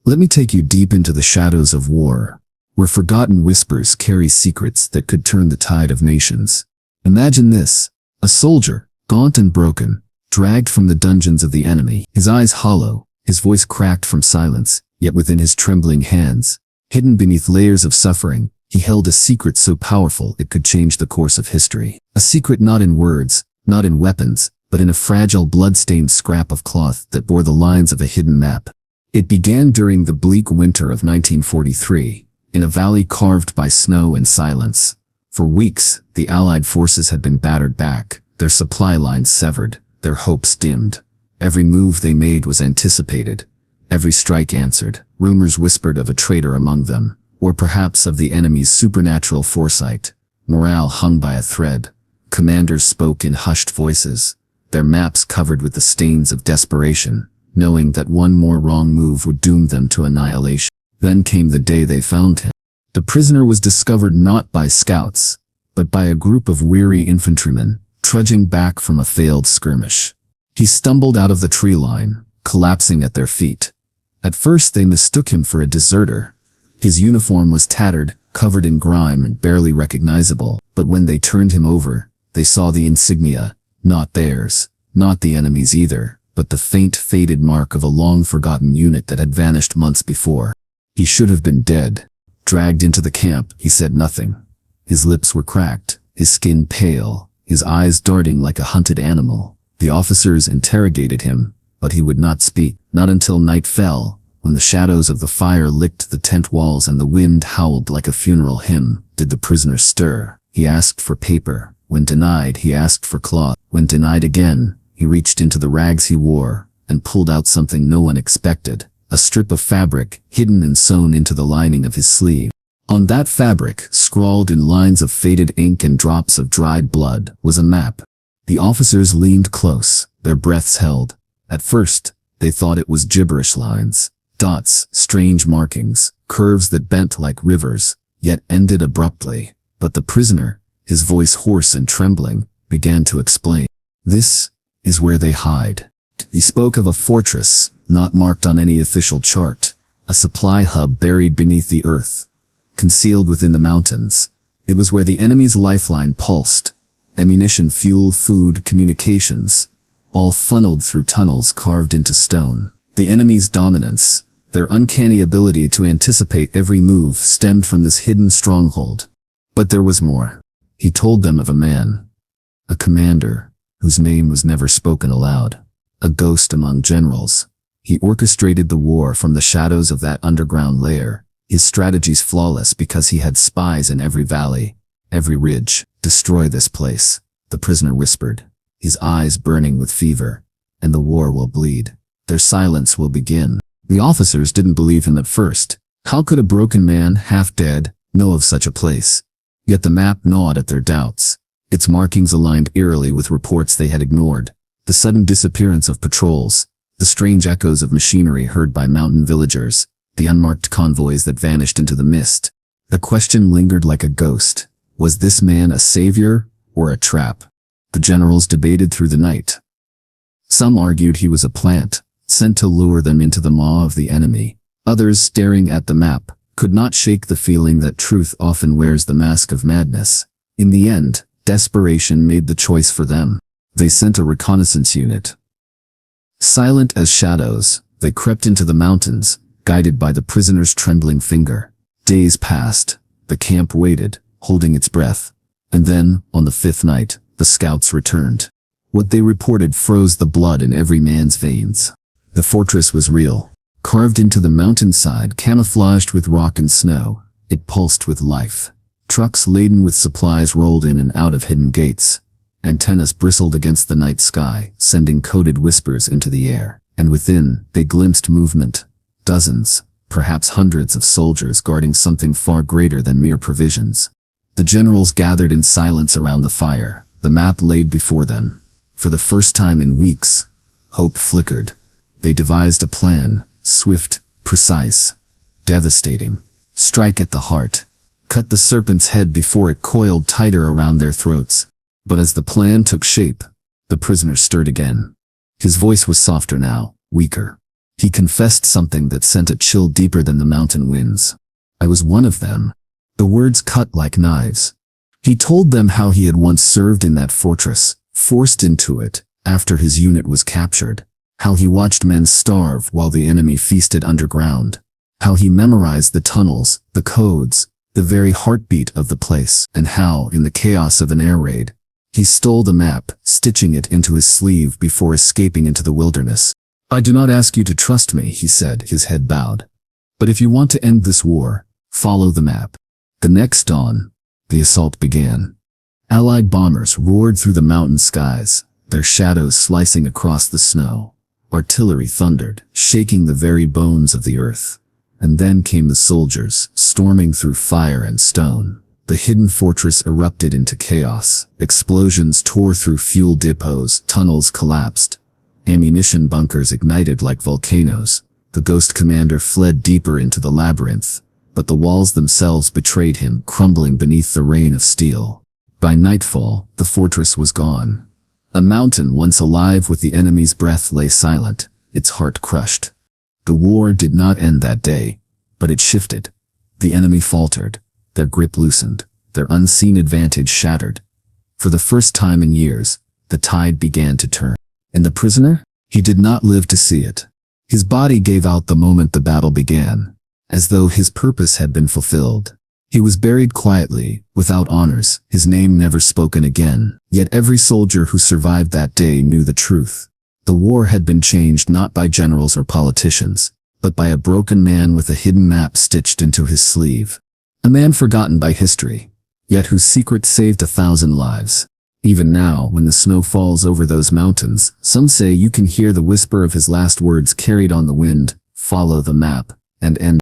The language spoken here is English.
Let me take you deep into the shadows of war, where forgotten whispers carry secrets that could turn the tide of nations. Imagine this: a soldier, gaunt and broken, dragged from the dungeons of the enemy, his eyes hollow, his voice cracked from silence, yet within his trembling hands, hidden beneath layers of suffering, he held a secret so powerful it could change the course of history. A secret not in words, not in weapons, but in a fragile blood-stained scrap of cloth that bore the lines of a hidden map. It began during the bleak winter of 1943, in a valley carved by snow and silence. For weeks, the Allied forces had been battered back, their supply lines severed, their hopes dimmed. Every move they made was anticipated. Every strike answered. Rumors whispered of a traitor among them, or perhaps of the enemy's supernatural foresight. Morale hung by a thread. Commanders spoke in hushed voices, their maps covered with the stains of desperation, knowing that one more wrong move would doom them to annihilation. Then came the day they found him. The prisoner was discovered not by scouts, but by a group of weary infantrymen, trudging back from a failed skirmish. He stumbled out of the tree line, collapsing at their feet. At first they mistook him for a deserter. His uniform was tattered, covered in grime and barely recognizable, but when they turned him over, they saw the insignia, not theirs, not the enemy's either, but the faint, faded mark of a long-forgotten unit that had vanished months before. He should have been dead. Dragged into the camp, he said nothing. His lips were cracked, his skin pale, his eyes darting like a hunted animal. The officers interrogated him, but he would not speak, not until night fell, when the shadows of the fire licked the tent walls and the wind howled like a funeral hymn. Did the prisoner stir? He asked for paper. When denied, he asked for cloth. When denied again, he reached into the rags he wore and pulled out something no one expected, a strip of fabric hidden and sewn into the lining of his sleeve. On that fabric, scrawled in lines of faded ink and drops of dried blood, was a map. The officers leaned close, their breaths held. At first, they thought it was gibberish lines, dots, strange markings, curves that bent like rivers, yet ended abruptly. But the prisoner, his voice hoarse and trembling, began to explain. This is where they hide. He spoke of a fortress, not marked on any official chart, a supply hub buried beneath the earth, concealed within the mountains. It was where the enemy's lifeline pulsed, ammunition, fuel, food, communications, all funneled through tunnels carved into stone. The enemy's dominance, their uncanny ability to anticipate every move, stemmed from this hidden stronghold. But there was more. He told them of a man, a commander, whose name was never spoken aloud, a ghost among generals. He orchestrated the war from the shadows of that underground lair, his strategies flawless because he had spies in every valley, every ridge. Destroy this place, the prisoner whispered, his eyes burning with fever, and the war will bleed. Their silence will begin. The officers didn't believe him at first. How could a broken man, half dead, know of such a place? Yet the map gnawed at their doubts. Its markings aligned eerily with reports they had ignored. The sudden disappearance of patrols, the strange echoes of machinery heard by mountain villagers, the unmarked convoys that vanished into the mist. The question lingered like a ghost. Was this man a savior or a trap? The generals debated through the night. Some argued he was a plant, sent to lure them into the maw of the enemy. Others, staring at the map, could not shake the feeling that truth often wears the mask of madness. In the end, desperation made the choice for them. They sent a reconnaissance unit. Silent as shadows, they crept into the mountains, guided by the prisoner's trembling finger. Days passed. The camp waited, holding its breath. And then, on the fifth night, the scouts returned. What they reported froze the blood in every man's veins. The fortress was real. Carved into the mountainside, camouflaged with rock and snow, it pulsed with life. Trucks laden with supplies rolled in and out of hidden gates. Antennas bristled against the night sky, sending coded whispers into the air. And within, they glimpsed movement. Dozens, perhaps hundreds of soldiers guarding something far greater than mere provisions. The generals gathered in silence around the fire, the map laid before them. For the first time in weeks, hope flickered. They devised a plan, swift, precise, devastating. Strike at the heart. Cut the serpent's head before it coiled tighter around their throats. But as the plan took shape, the prisoner stirred again. His voice was softer now, weaker. He confessed something that sent a chill deeper than the mountain winds. "I was one of them." The words cut like knives. He told them how he had once served in that fortress, forced into it after his unit was captured. How he watched men starve while the enemy feasted underground. How he memorized the tunnels, the codes, the very heartbeat of the place. And how, in the chaos of an air raid, he stole the map, stitching it into his sleeve before escaping into the wilderness. "I do not ask you to trust me," he said, his head bowed. "But if you want to end this war, follow the map." The next dawn, the assault began. Allied bombers roared through the mountain skies, their shadows slicing across the snow. Artillery thundered, shaking the very bones of the earth. And then came the soldiers, storming through fire and stone. The hidden fortress erupted into chaos. Explosions tore through fuel depots, tunnels collapsed. Ammunition bunkers ignited like volcanoes. The ghost commander fled deeper into the labyrinth, but the walls themselves betrayed him, crumbling beneath the rain of steel. By nightfall, the fortress was gone. A mountain once alive with the enemy's breath lay silent, its heart crushed. The war did not end that day, but it shifted. The enemy faltered, their grip loosened, their unseen advantage shattered. For the first time in years, the tide began to turn. And the prisoner? He did not live to see it. His body gave out the moment the battle began, as though his purpose had been fulfilled. He was buried quietly, without honors, his name never spoken again. Yet every soldier who survived that day knew the truth. The war had been changed not by generals or politicians, but by a broken man with a hidden map stitched into his sleeve. A man forgotten by history, yet whose secret saved 1,000 lives. Even now, when the snow falls over those mountains, some say you can hear the whisper of his last words carried on the wind: "Follow the map and end."